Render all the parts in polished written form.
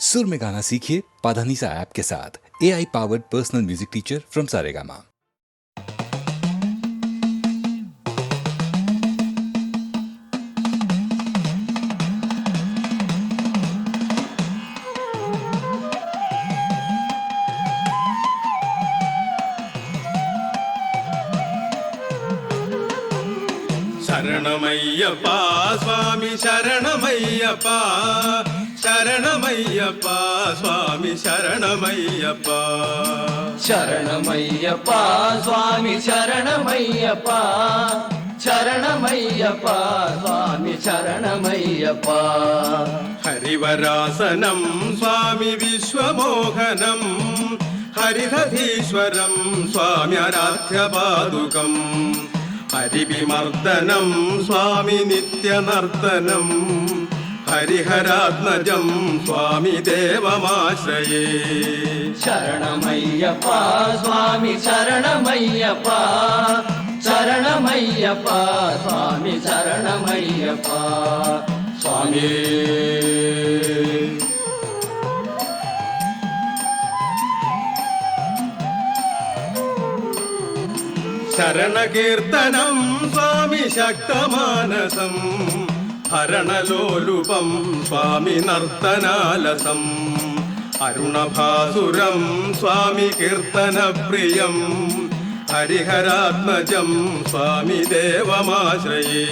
सुर में गाना सीखिए पाधानीसा ऐप के साथ। AI powered personal music teacher from Saregama. शरणमय्यप्पा स्वामी शरणमय्यप्पा शरणमय्यप्पा स्वामी शरणमय्यप्पा शरणमय्यप्पा स्वामी शरणमय्यप्पा शरणमय्यप्पा स्वामी शरणमय्यप्पा हरिवरासनं स्वामी विश्वमोहनं हरिहरीश्वरं स्वामी आराध्यपादुकम् हरिविमर्दनं स्वामी नित्यनर्तनं हरिहरात्मजं स्वामी देवमाश्रये शरणमय्यप्पा स्वामी शरणमय्यप्पा शरणमय्यप्पा स्वामी शरणमय्यप्पा स्वामी शरणकीर्तनं स्वामी शक्तमानसं हरणलोलुपं स्वामी नर्तनालसम् अरुणभासुरं स्वामी कीर्तनप्रियं हरिहरात्मजं स्वामी देवमाश्रये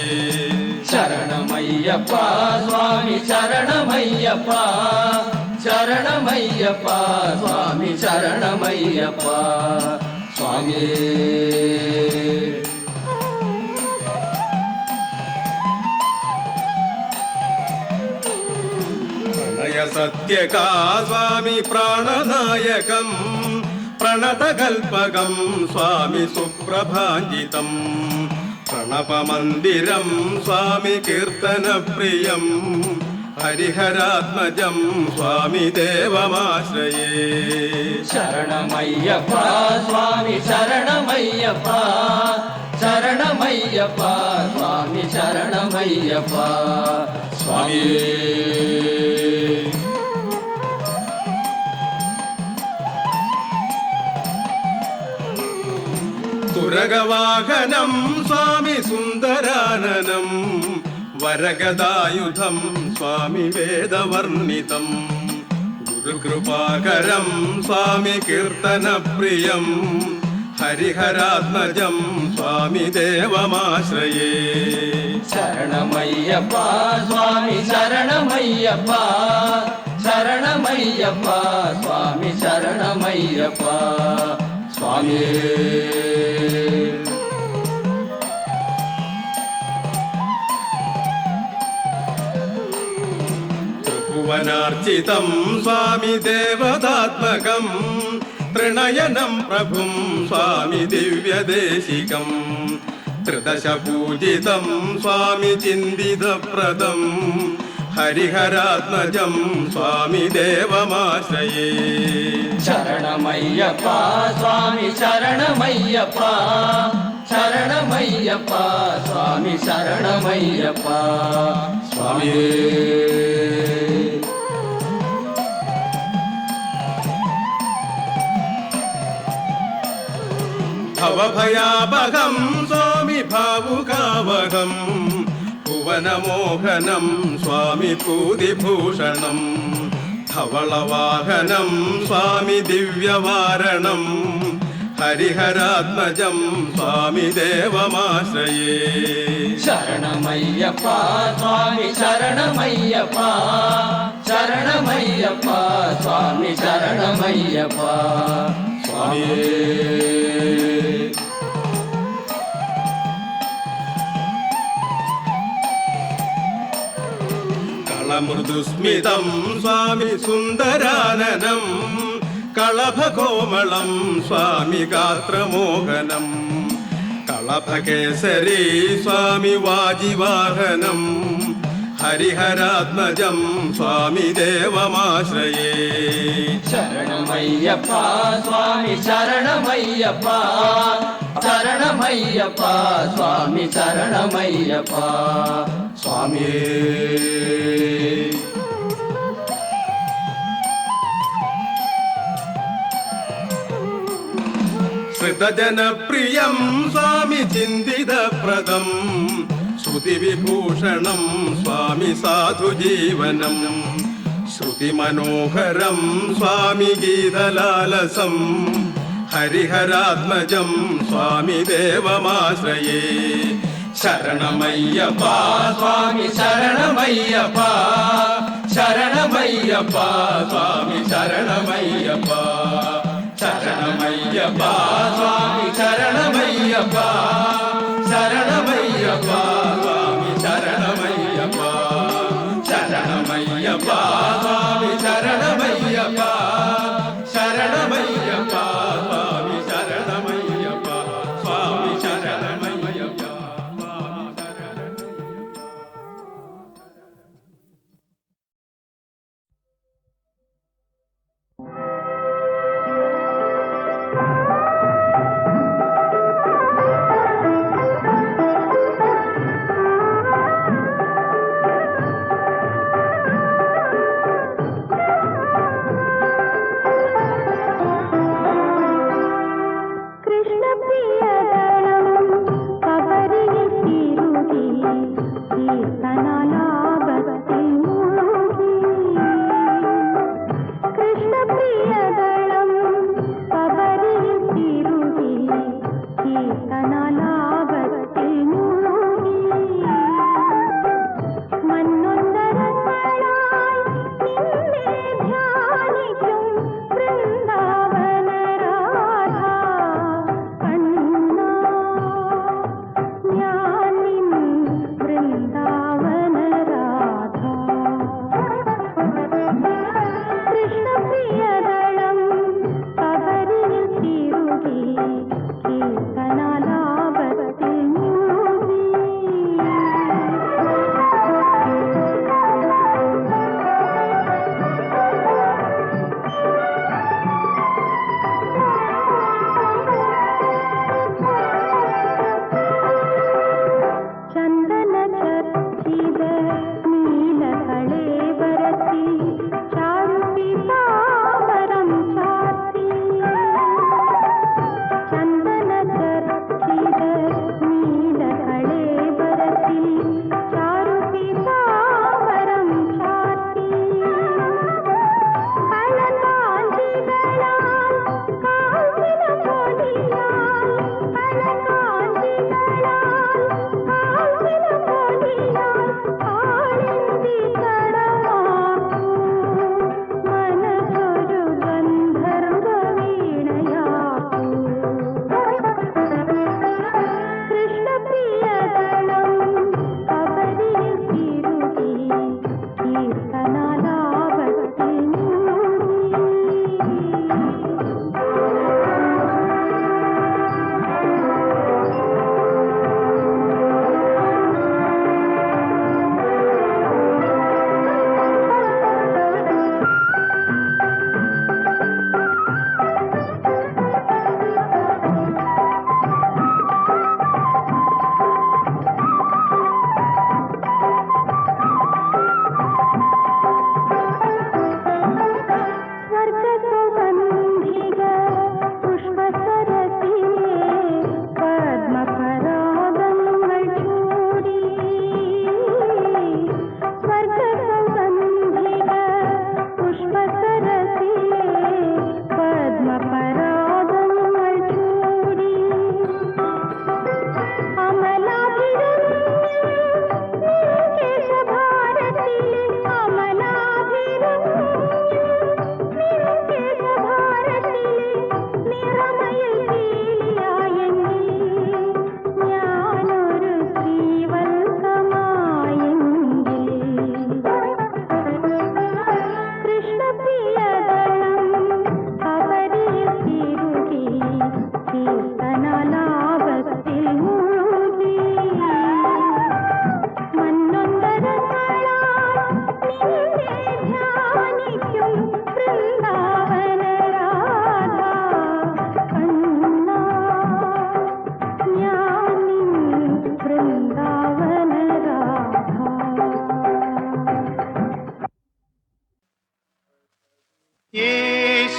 शरणमय्यप्पा स्वामी शरणमय्यप्पा शरणमय्यप्पा स्वामी शरणमय्यप्पा स्वामी प्रणय सत्यका स्वामी प्राणनायकं प्रणतकल्पकं स्वामी सुप्रभाञ्जितं प्रणपमन्दिरं स्वामी कीर्तनप्रियं हरिहरात्मजं स्वामी देवमाश्रये शरणमय्यप्पा स्वामी शरणमय्यप्पा शरणमय्यप्पा स्वामी शरणमय्यप्पा स्वामी तुरगवाहनं स्वामी सुन्दराननं वरगदायुधं स्वामी वेदवर्णितं गुरुकृपाकरं स्वामी कीर्तनप्रियं हरिहरात्मजं स्वामी देवमाश्रये शरणमय्यप्पा स्वामी शरणमय्यप्पा शरणमय्यप्पा स्वामी शरणमय्यप्पा स्वामी त्रिभुवनार्चितं स्वामी देवतात्मकं त्रिनयनं प्रभुं स्वामी दिव्यदेशिकं त्रिदशपूजितं स्वामी चिन्तितप्रदं हरिहरात्मजं स्वामी देवमाश्रये शरणमय्यप्पा स्वामी शरणमय्यप्पा शरणमय्यप्पा स्वामी शरणमय्यप्पा स्वामी भवभयापहं स्वामी भावुकावहं भुवनमोहनं स्वामी पूतिभूषणं धवलवाहनं स्वामी दिव्यवारणं हरिहरात्मजं स्वामी देवमाश्रये शरणमय्यप्पा स्वामी शरणमय्यप्पा शरणमय्यप्पा स्वामी शरणमय्यप्पा स्वामी कलमृदुस्मितं स्वामी सुन्दराननं कलभकोमलं स्वामी गात्रमोहनं कलभकेसरी स्वामी वाजिवाहनं हरिहरात्मजं स्वामी देवमाश्रये शरणमय्यप्पा स्वामी शरणमय्यप्पा शरणमय्यप्पा स्वामी शरणमय्यप्पा स्वामी ഹൃദജനപ്രിയം സ്വാമി ചിന്തിതപ്രദം ശ്രുതിവിഭൂഷണം സ്വാമി സാധുജീവനം ശ്രുതിമനോഹരം സ്വാമി ഗീതലാലസം ഹരിഹരാത്മജം സ്വാമി ദേവമാശ്രയേ ശരണമയ്യപ്പ സ്വാമി ശരണമയ്യപ്പ ശരണമയ്യപ്പ സ്വാമി ശരണമയ്യപ്പ ശരണമയ്യപ്പ സ്വാമി ശരണമയ്യപ്പ ശരണമയ്യപ്പ സ്വാമി ശരണമയ്യപ്പ ശരണമയ്യപ്പ സ്വാമി ശരണമയ്യപ്പ ശരണമയ്യപ്പ സ്വാമി ശരണമയ്യപ്പ സ്വാമി ശരണമയ്യപ്പ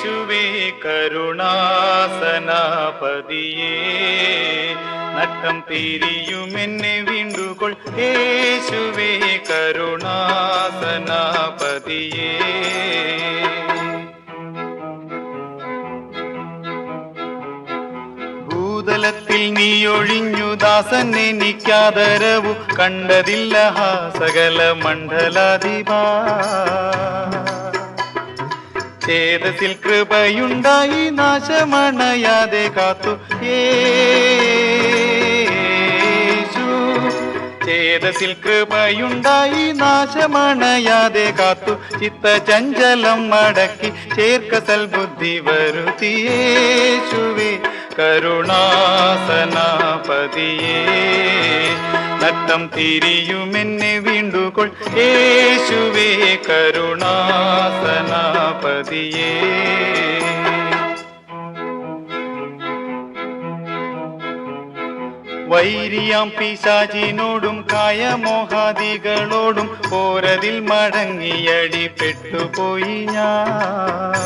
യേശുവേ കരുണാസനാപതിയേ നട്ടം തിരിയുമെന്നെ വീണ്ടുകൊൾ യേശുവേ കരുണാസനാപതിയേ ഭൂതലത്തിൽ നീയൊഴിഞ്ഞു ദാസൻ എനിക്കാദരവു കണ്ടതില്ല സകല മണ്ഡലാധിപാ ചേതസിൽ കൃപയുണ്ടായി നാശമണയാതെ കാത്തു യേശു ചേതസിൽ കൃപയുണ്ടായി നാശമണയാതെ കാത്തു ചിത്തചഞ്ചലം മടക്കി ചേർക്ക സൽബുദ്ധി വരുത്തി യേശുവേ കരുണാസനാപതിയേ നട്ടം തിരിയുമെന്നെ വീണ്ടുകൊൾ യേശുവേ കരുണാസനാപതിയേ വൈരിയാം പിശാചിനോടും കായമോഹാദികളോടും പോരതിൽ മടങ്ങിയടി പെട്ടുപോയി ഞാൻ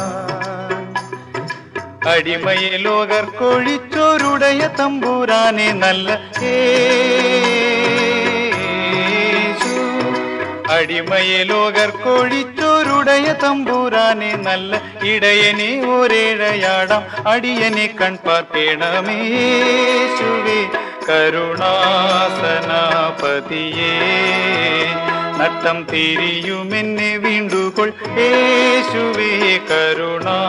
അടിമയെ ലോകർ കൊഴിച്ചോരുടയ തമ്പുരാനെ നല്ല യേശു അടിമയെ ലോകർ കൊഴിച്ചോരുടയ തമ്പുരാനെ നല്ല ഇടയനെ ഒരേഴയാടാം അടിയനെ കൺപാർക്കേണമേ യേശുവേ കരുണാസനാപതിയേ നട്ടം തിരിയുമെന്നെ വീണ്ടുകൊൾ യേശുവേ കരുണാസനാപതിയേ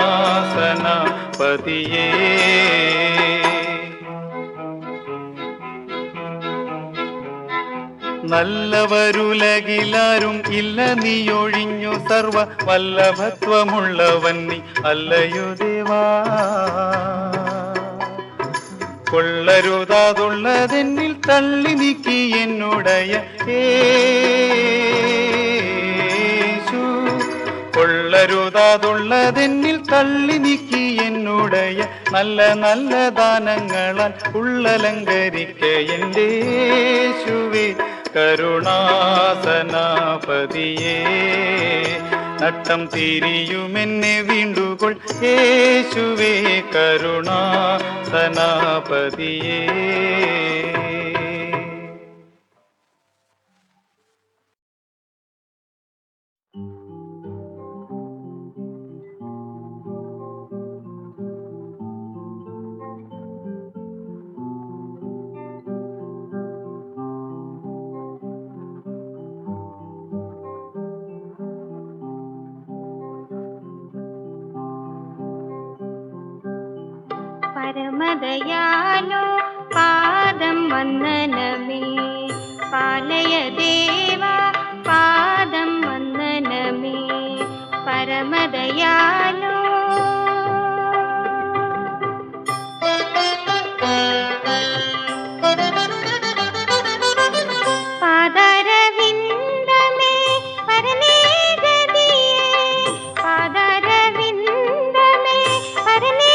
നല്ലവരുലകിലാരും ഇല്ല നീയൊഴിഞ്ഞു സർവ വല്ലഭത്വമുള്ളവൻ നീ അല്ലയോ ദേവാ കൊള്ളരുതാതുള്ളതെന്നിൽ തള്ളി നീക്കി എന്നുടയ യേശു കൊള്ളരുതാതുള്ളതെന്നിൽ തള്ളി നീക്കി എന്നുടയ നല്ല നല്ല ദാനങ്ങളാൽ ഉള്ളലങ്കരിക്ക എൻ്റെ യേശുവേ കരുണാസനാപതിയേ നട്ടം തിരിയുമെന്നെ വീണ്ടുകൊൾ യേശുവേ കരുണാസനാപതിയേ പരമദയാലോ പാദം വന്ദനമേ പാലയ ദേവാ പാദം വന്ദനമേ പരമദയാലോ പാദരവിന്ദമേ പരമേ ഗതിയേ പാദരവിന്ദമേ പരമേ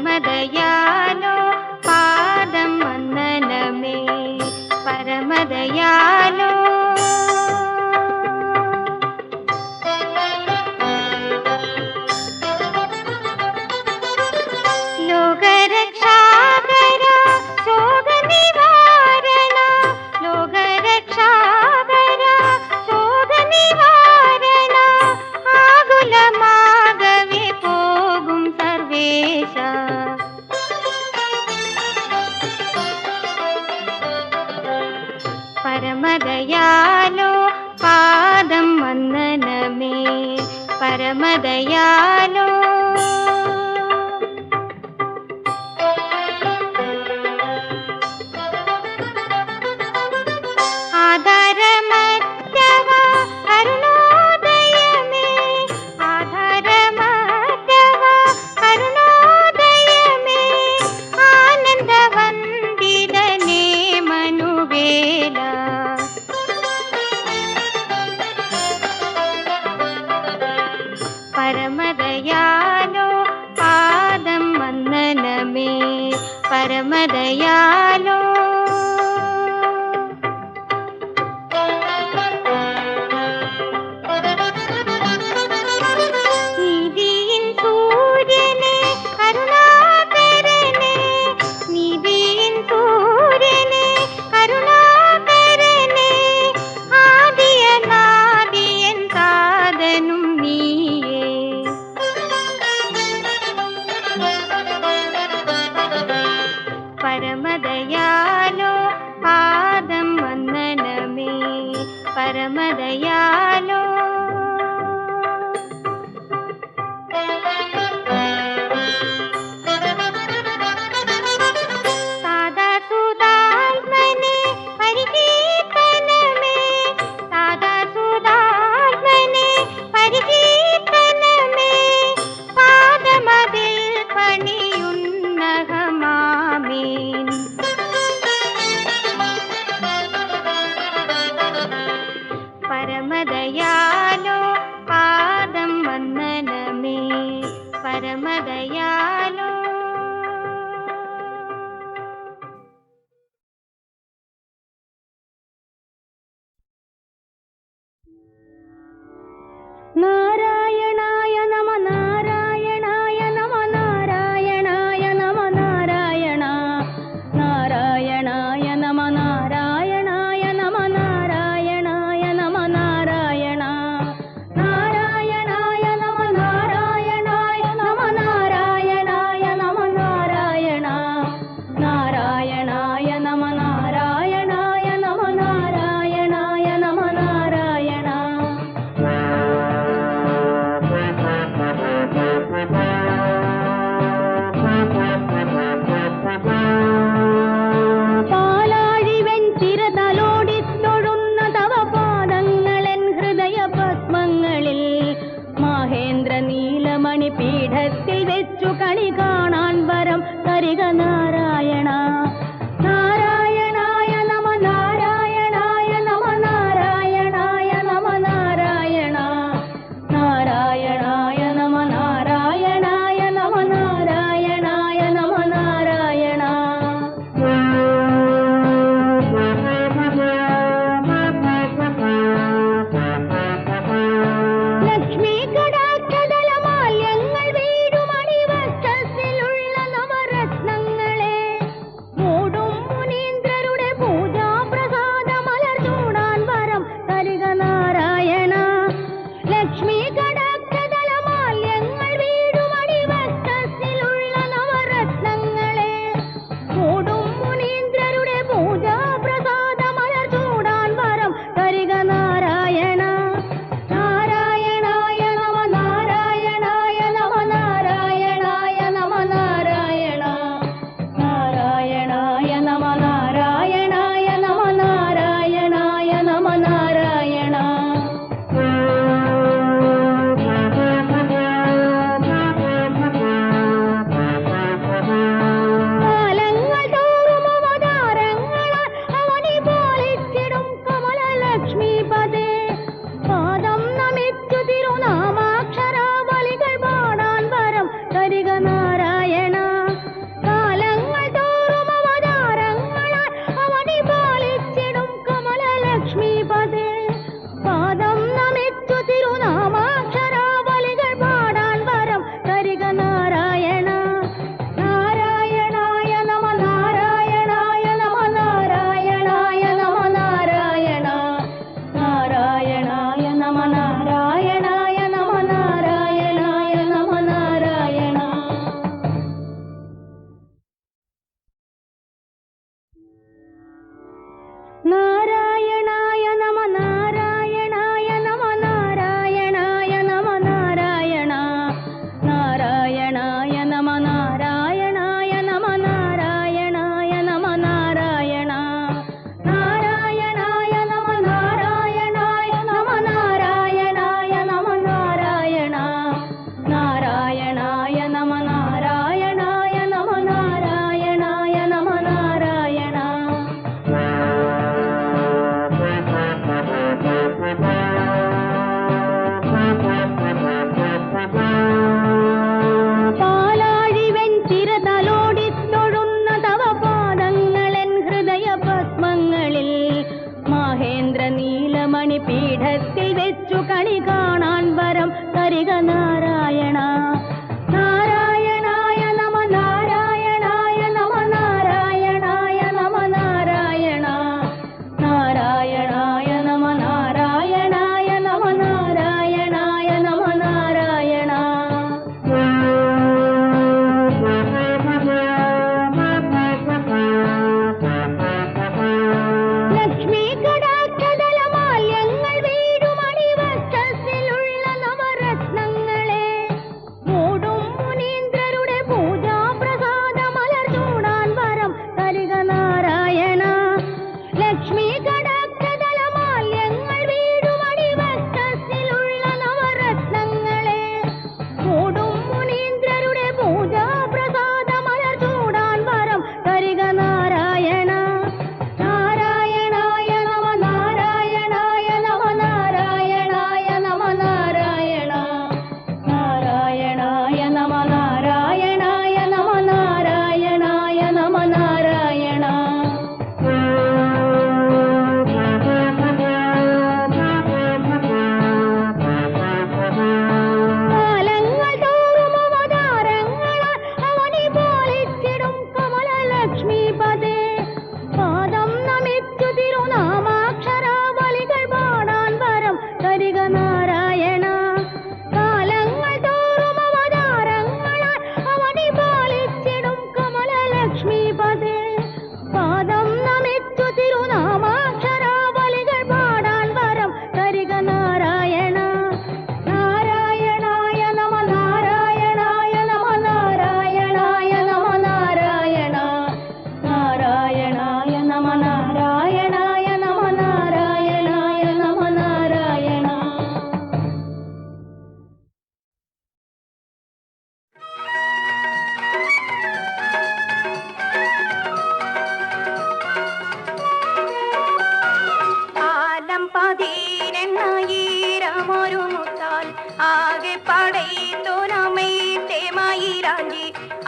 പരമദയാലോ പാദം വന്ദനമേ പരമദയാലോ ലോകരക്ഷാകര ശോകനിവാരണ ലോകരക്ഷാകര ശോകനിവാരണ ആകുലമാകവേ പോകും സർവേശ പരമദയാലോ പാദം വന്ദനമേ പരമദയാലോ ആധാരമറ്റവ അരുണോദയമേ ആധാരമറ്റവ അരുണോദയമേ ആനന്ദവന്ദിതനേ മനുവേല പരമദയ പരമദയാലോ നീതിയിൻ സൂര്യനെ കരുണാകരനെ നീതിയിൻ സൂര്യനെ കരുണാകരനെ ആദിയനാദിയൻ സാധനും നീയേ പരമദയാലോ പാദം വന്ദനമേ പരമദയാലോ സാദാസുധാത്മനെ പരികീർത്തനമേ സാദാസുധാത്മനെ പരികീർത്തനമേ പാദമതിൽ പണിയുന്നഹമാമേൻ പരമദയാലോ പാദം വന്ദനമേ പരമദയാലോ നാരായണായ നമ നാരായണായ നമ നാരായണായ നമ നാരായണ നാരായണായ നമ നാരായണായ നമ നാരായണായ നമ നാരായണ നാരായണായ നമ നാരായണായ നമ നാരായണായ നമ നാരായണ നാരായണായ നമ നാരായണായ നമ നാരായണായ നമ നാരായണ പാലാഴിവൻ തിരതലോടിത്തൊഴുന്ന തവ പാദങ്ങളെൻ ഹൃദയ പത്മങ്ങളിൽ മഹേന്ദ്ര നീലമണി പീഠത്തിൽ വെച്ചു കണി കാണാൻ വരം തരിക നാരായണ നാരായണായ നമ നാരായണായ നമ നാരായണായ നമ നാരായണ നാരായണായ നമ നാരായണായ നമ നാരായണായ നമ നാരായണ ലക്ഷ്മി കടാക്ഷതല മാല്യങ്ങൾ വീടുമണി വക്ഷത്തിലുള്ള നവരത്നങ്ങളെ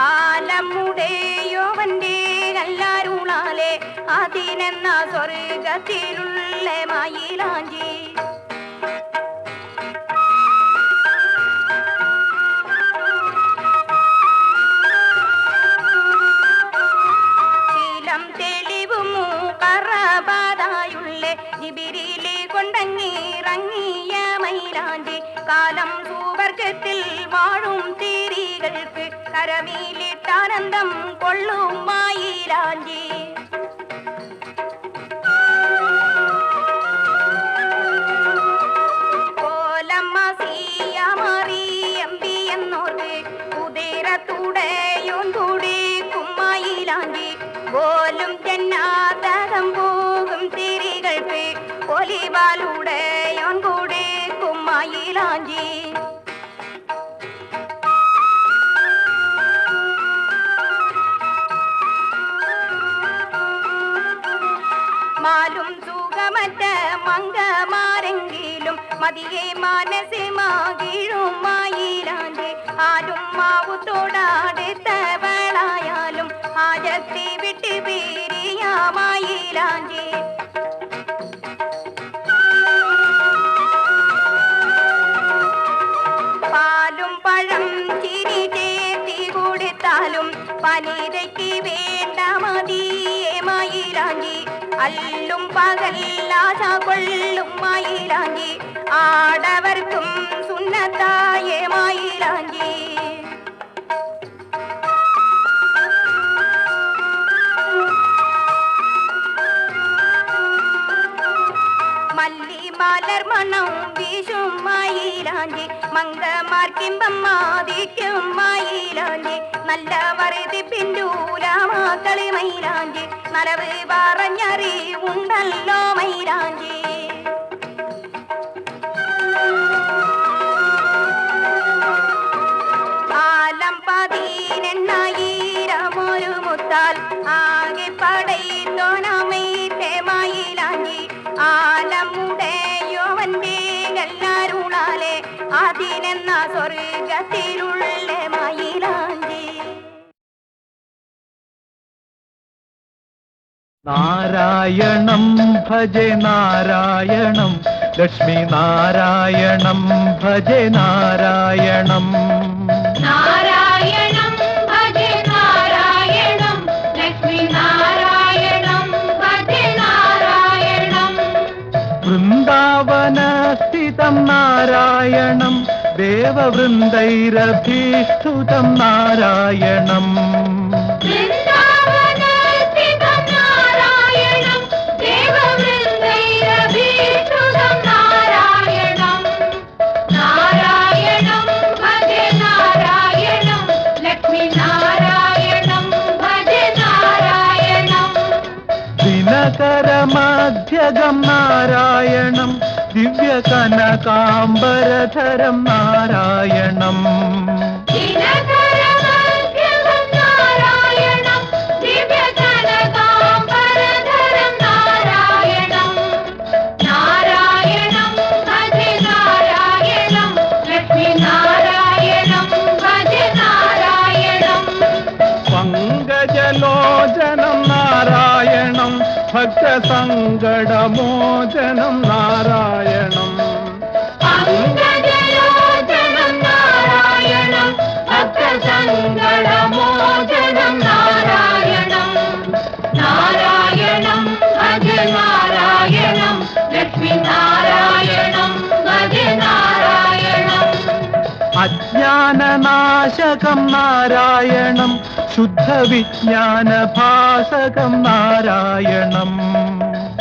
ആലമുടയോവന്റെ കല്ലാരുളാലെ അതിനെന്ന സ്വർഗത്തിലുള്ള മയിലാഞ്ചി തെളിവും കറബാതായുള്ള ജിബിരിലെ കൊണ്ടങ്ങിറങ്ങിയ മൈലാഞ്ചി കാലം സുവർഗത്തിൽ വാഴും തിരികൾക്ക് കരമീലിട്ടാനന്ദം കൊള്ളും മൈലാഞ്ചി കോലമ്മ സിയമറിയമ്പി എന്നോർക്ക് കുതിരത്തുടയോൻ കുടിക്കും മൈലാഞ്ചി പോലും ജന്നാതകം പോകും തിരികൾക്ക് പൊലിവാലുടയോൻ കൂടിക്കും മയിലാഞ്ചി മാലും സുഖമറ്റ മങ്കമാരെങ്കിലും മതിയെ മനസ്സിമാകിഴും മയിലാഞ്ചി ആരും മാവുത്തോടാടുത്തവളായാലും ആജത്തി വിട്ട് പിരിയ മയിലാഞ്ചി പാലും പഴം ചിരി ചേർത്തി കൊടുത്താലും പനിരയ്ക്ക് വേണ്ട മതിയെ മയിലാഞ്ചി അല്ലും പകല്ലാശ കൊള്ളും മയിലാഞ്ചി ആടവർക്കും സുന്നത്തായ മയിലാഞ്ചി മല്ലി മലർ മണം വീശും മയിലാഞ്ചി മങ്കമാർക്കിമ്പം മാതിക്കും മയിലാഞ്ചി നല്ല വറുതി പിണ്ടൂല മക്കളി മയിലാഞ്ചി നലവ് പറഞ്ഞറിവുണ്ടല്ലോ മയിലാഞ്ചി ആലം 10,000 മുത്താൽ ആകെ പടയിത്തോനമേത്തെ മയിലാഞ്ചി ആലമുടയോവന്റെ കല്ലാരുളാലെ അതിനെന്ന സ്വർഗത്തിലുള്ള മയിലാഞ്ചി നാരായണം ഭജെ നാരായണം ലക്ഷ്മി നാരായണം ഭജെ നാരായണം നാരായണം ഭജേ നാരായണം ലക്ഷ്മി നാരായണം ഭജേ നാരായണം വൃന്ദാവനസ്ഥിതം നാരായണം ദേവവൃന്ദൈരഭീഷ്ടുതം നാരായണം വൃന്ദാവനസ്ഥിതം നാരായണം ദേവവൃന്ദൈരഭീഷ്ടുതം നാരായണം നാരായണം ഭജേ നാരായണം ലക്ഷ്മി നാരായണം ഭജേ നാരായണം ദിനകരമധ്യഗം നാരായണം ദിവ്യകനകാംബരധരം നാരായണം ദിനകരമധ്യഗം നാരായണം ദിവ്യകനകാംബരധരം നാരായണം നാരായണം ഭജേ നാരായണം ലക്ഷ്മി നാരായണം ഭജേ നാരായണം പങ്കജലോചനം നാരായണം ഭക്തസങ്കടമോചനം നാരായണം പങ്കജലോചനം നാരായണം ഭക്തസങ്കടമോചനം നാരായണം നാരായണം ഭജേ നാരായണം ലക്ഷ്മി നാരായണം ഭജേ നാരായണം അജ്ഞാനനാശകം നാരായണം ശുദ്ധവിജ്ഞാനഭാസകം നാരായണം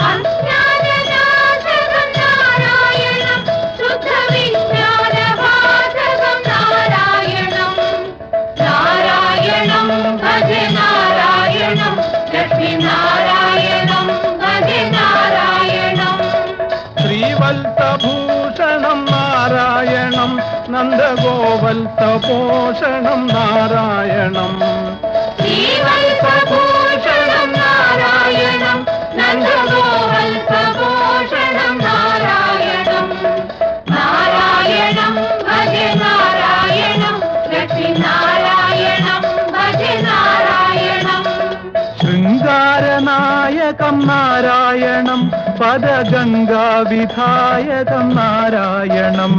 അജ്ഞാനനാശകം നാരായണം ശുദ്ധവിജ്ഞാനഭാസകം നാരായണം നാരായണം ഭജേ നാരായണം ലക്ഷ്മി നാരായണം ഭജേ നാരായണം ശ്രീവത്സഭൂഷണം നാരായണം നന്ദഗോവത്സപോഷണം നാരായണം ശ്രീവത്സഭൂഷണം നാരായണം നന്ദഗോവത്സപോഷണം നാരായണം നാരായണം ഭജേ നാരായണം ലക്ഷ്മി നാരായണം ഭജേ പദഗംഗാവിധായകം നാരായണം